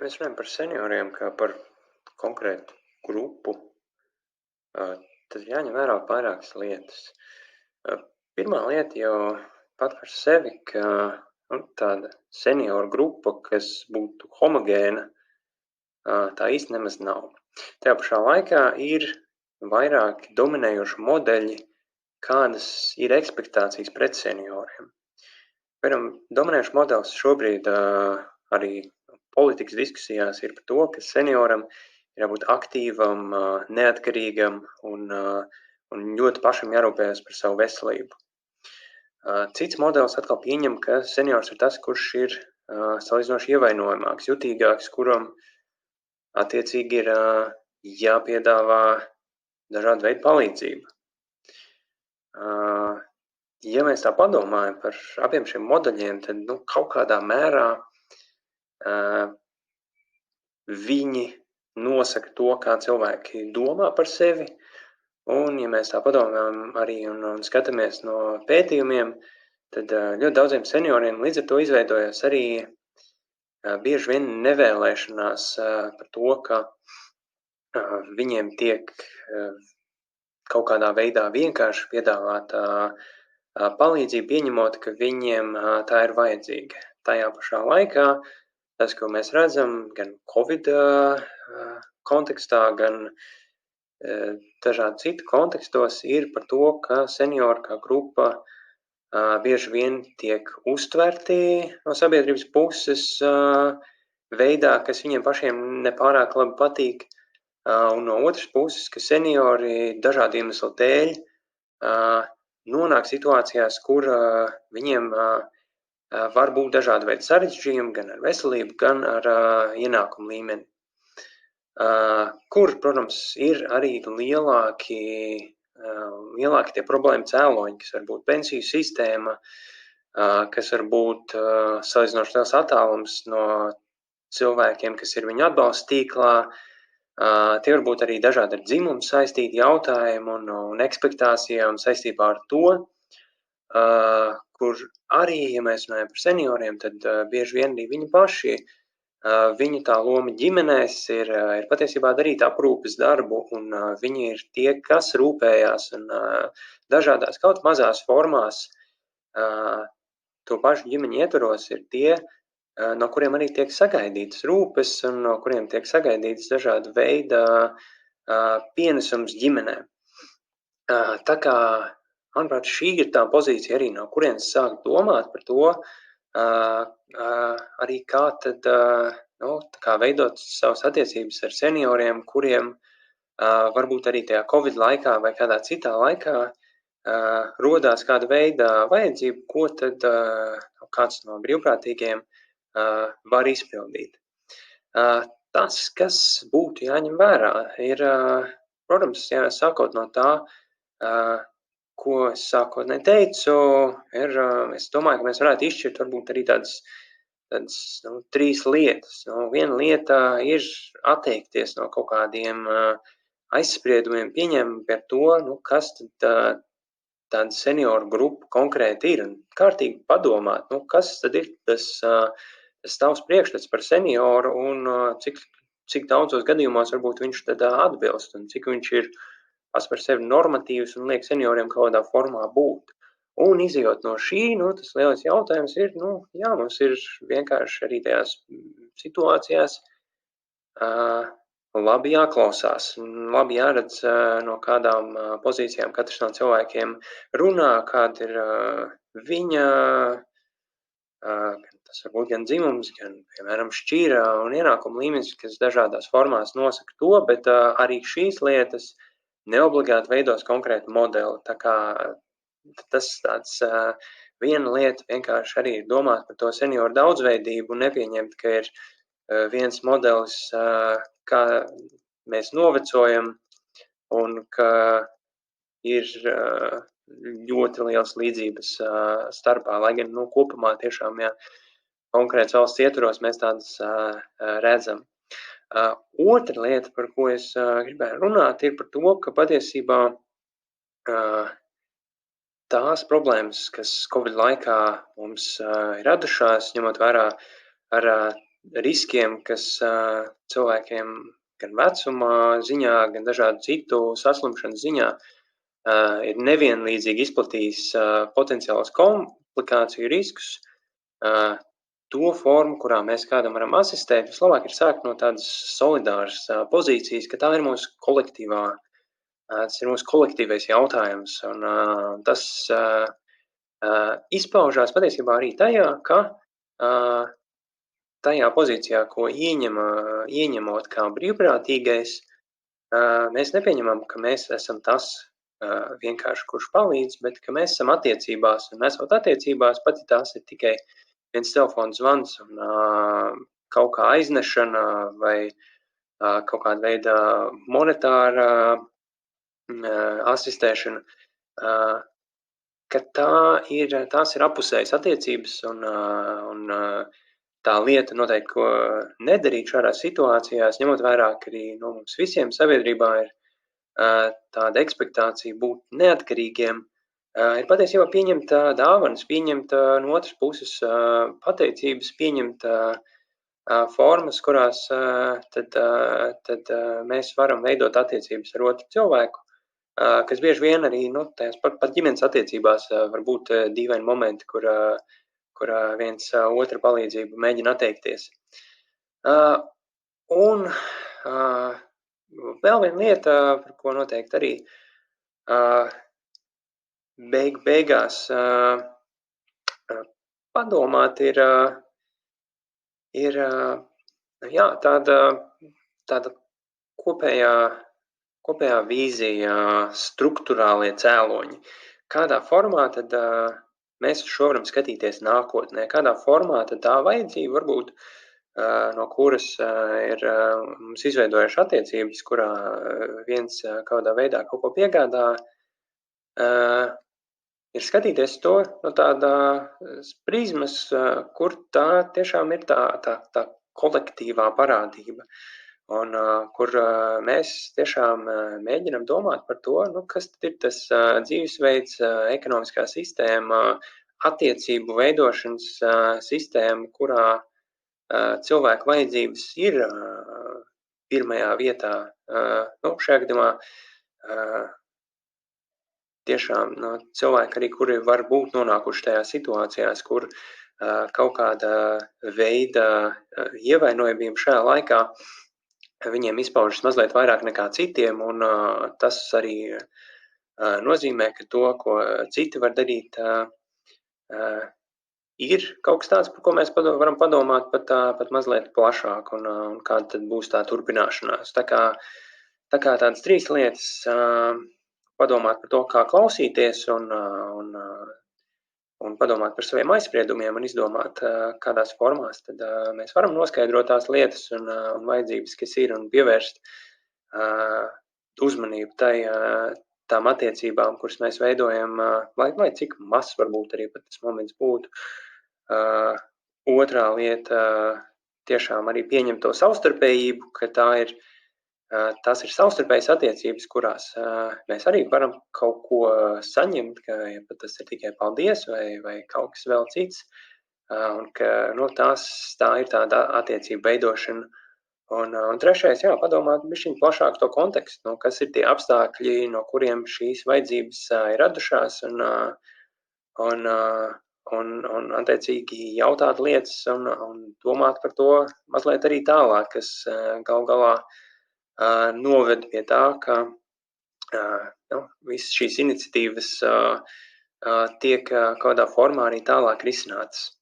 Ja mēs runājam par senioriem kā par konkrētu grupu, tad jāņem vērā vairākas lietas. Pirmā lieta jau pat par sevi, ka tāda senioru grupa, kas būtu homogēna, tā īsti nemaz nav. Tajā pašā laikā ir vairāki dominējoši modeļi, kādas ir ekspektācijas pret senioriem. Piemēram, dominējošs modelis šobrīd arī politikas diskusijās ir par to, ka senioram ir jābūt aktīvam, neatkarīgam un ļoti pašam jārūpējas par savu veselību. Cits modelis atkal pieņem, ka seniors ir tas, kurš ir salīdzinoši ievainojamāks, jutīgāks, kuram attiecīgi ir jāpiedāvā dažādu veidu palīdzību. Ja mēs tā padomājam par abiem šiem modeļiem, tad kaut kādā mērā viņi nosaka to, kā cilvēki domā par sevi. Un, ja mēs tā padomājam arī un skatāmies no pētījumiem, tad ļoti daudziem senioriem līdz ar to izveidojas arī bieži vien nevēlēšanās par to, ka viņiem tiek kaut kādā veidā vienkārši piedāvāta palīdzību, pieņemot, ka viņiem tā ir vajadzīga. Tajā pašā laikā tas, ko mēs redzam gan Covid kontekstā, gan dažādu citu kontekstos, ir par to, ka seniori kā grupa bieži vien tiek uztverti no sabiedrības puses veidā, kas viņiem pašiem nepārāk labi patīk, un no otras puses, ka seniori dažādu iemeslu dēļ nonāk situācijās, kur viņiem var būt dažādi veidi sarežģījumi gan ar veselību, gan ar ienākumu līmeni, kur, protams, ir arī lielāki tie problēma cēloņi, kas var būt pensiju sistēma, kas var būt salīdzinoši liels attālums no cilvēkiem, kas ir viņu atbalsta tīklā. Tie var būt arī dažādi ar dzimumu saistīti jautājumi un ekspektācijām saistībā ar to, kur arī, ja mēs runājam par senioriem, tad bieži vien arī viņi paši, viņu tā loma ģimenēs ir patiesībā darīt aprūpes darbu, un viņi ir tie, kas rūpējās un dažādās kaut mazās formās to pašu ģimeņu ietvaros ir tie, no kuriem arī tiek sagaidītas rūpes un no kuriem tiek sagaidītas dažāda veida pienesums ģimenē. Tā kā, manuprāt, šī ir tā pozīcija arī, no kurienes sāk domāt par to, arī kā tad kā veidot savas attiecības ar senioriem, kuriem varbūt arī tajā Covid laikā vai kādā citā laikā rodās kāda veida vajadzība, ko tad kāds no brīvprātīgiem var izpildīt. Tas, kas būtu jāņem vērā, ir, protams, sākot no tā, ko es sākotnēji teicu, es domāju, ka mēs varētu izšķirt varbūt arī tādas trīs lietas. Viena lieta ir atteikties no kaut kādiem aizspriedumiem, pieņemt par to, kas tad tāda senioru grupa konkrēti ir, un kārtīgi padomāt, kas tad ir tas tavs priekšstats par senioru un cik daudzos gadījumos varbūt viņš tad atbilst un cik viņš ir pats par sevi normatīvs un liek senioriem kaut kādā formā būt. Un izejot no šī, tas lielais jautājums ir, mums ir vienkārši arī tajās situācijās labi jāklausās, labi jāredz, no kādām pozīcijām katrs no cilvēkiem runā, kāda ir viņa, tas var būt gan dzimums, gan, piemēram, šķīra un ienākuma līmenis, kas dažādās formās nosaka to, bet arī šīs lietas neobligāti veidos konkrētu modeli. Tā kā tas tāds viena lieta vienkārši arī ir domāt par to senioru daudzveidību un nepieņemt, ka ir viens modelis, kā mēs novecojam un ka ir ļoti liels līdzības starpā, lai gan kopumā tiešām, konkrēts valsts ietvaros mēs tādas redzam. Otra lieta, par ko es gribēju runāt, ir par to, ka patiesībā tās problēmas, kas Covid laikā mums ir radušās, ņemot vērā ar riskiem, kas cilvēkiem gan vecuma ziņā, gan dažādu citu saslimšanu ziņā ir nevienlīdzīgi izplatījis potenciālos komplikāciju riskus. To formu, kurā mēs kādam varam asistēt, vislabāk ir sākt no tādas solidāras pozīcijas, ka tā ir mūsu kolektīvā, tas ir mūsu kolektīvais jautājums. Un tas izpaužās patiesībā arī tajā, ka tajā pozīcijā, ko ieņemot kā brīvprātīgais, mēs nepieņemam, ka mēs esam tas vienkārši, kurš palīdz, bet ka mēs esam attiecībās, un esot attiecībās, pati tās ir tikai viens telefons zvans un kaut kā aiznešana vai kaut kāda veida monetāra asistēšana, ka tās ir apusējas attiecības un tā lieta noteikti, ko nedarīt šādās situācijās, ņemot vērā, ka arī mums visiem sabiedrībā ir tāda ekspektācija būt neatkarīgiem, ir patiesībā pieņemt dāvanas, pieņemt no otras puses pateicības, pieņemt formas, kurās tad mēs varam veidot attiecības ar otru cilvēku, kas bieži vien arī pat ģimenes attiecībās var būt dīvaini momenti, kur viens otra palīdzību mēģina atteikties. Un vēl viena lieta, par ko noteikti arī beigās padomāt, ir tāda kopējā vīzija, strukturālie cēloņi. Kādā formā tad mēs uz šo varam skatīties nākotnē? Kādā formā tad tā vajadzība varbūt, no kuras ir mums izveidojuši attiecības, kurā viens kādā veidā kaut ko piegādā, ir skatīties to no tādas prizmas, kur tā tiešām ir tā kolektīvā parādība, un kur mēs tiešām mēģinam domāt par to, kas tad ir tas dzīvesveids, ekonomiskā sistēma, attiecību veidošanas sistēma, kurā cilvēku vajadzības ir pirmajā vietā. Šajā gadījumā tiešām cilvēki arī, kuri var būt nonākuši tajās situācijās, kur kaut kāda veida ievainojumība šajā laikā viņiem izpaužas mazliet vairāk nekā citiem, un tas arī nozīmē, ka to, ko citi var darīt, ir kaut kas tāds, par ko mēs varam padomāt pat mazliet plašāk, un kāda tad būs tā turpināšanās. Tā kā tādas 3 lietas, padomāt par to, kā klausīties, un padomāt par saviem aizspriedumiem un izdomāt, kādās formās tad mēs varam noskaidrot tās lietas un vajadzības, kas ir, un pievērst uzmanību tām attiecībām, kuras mēs veidojam, lai cik mazs varbūt arī pat tas moments būtu. Otrā lieta tiešām arī pieņemt to savstarpējību, ka tās ir savstarpējas attiecības, kurās mēs arī varam kaut ko saņemt, ka ja pat tas ir tikai paldies vai kaut kas vēl cits, un ka tā ir tāda attiecība veidošana. Un trešais, padomāt bišķiņ plašāk to kontekstu, kas ir tie apstākļi, no kuriem šīs vajadzības ir radušās, un attiecīgi jautāt lietas un domāt par to mazliet arī tālāk, kas gal galā noved pie tā, ka visas šīs iniciatīvas tiek kādā formā arī tālāk risinātas.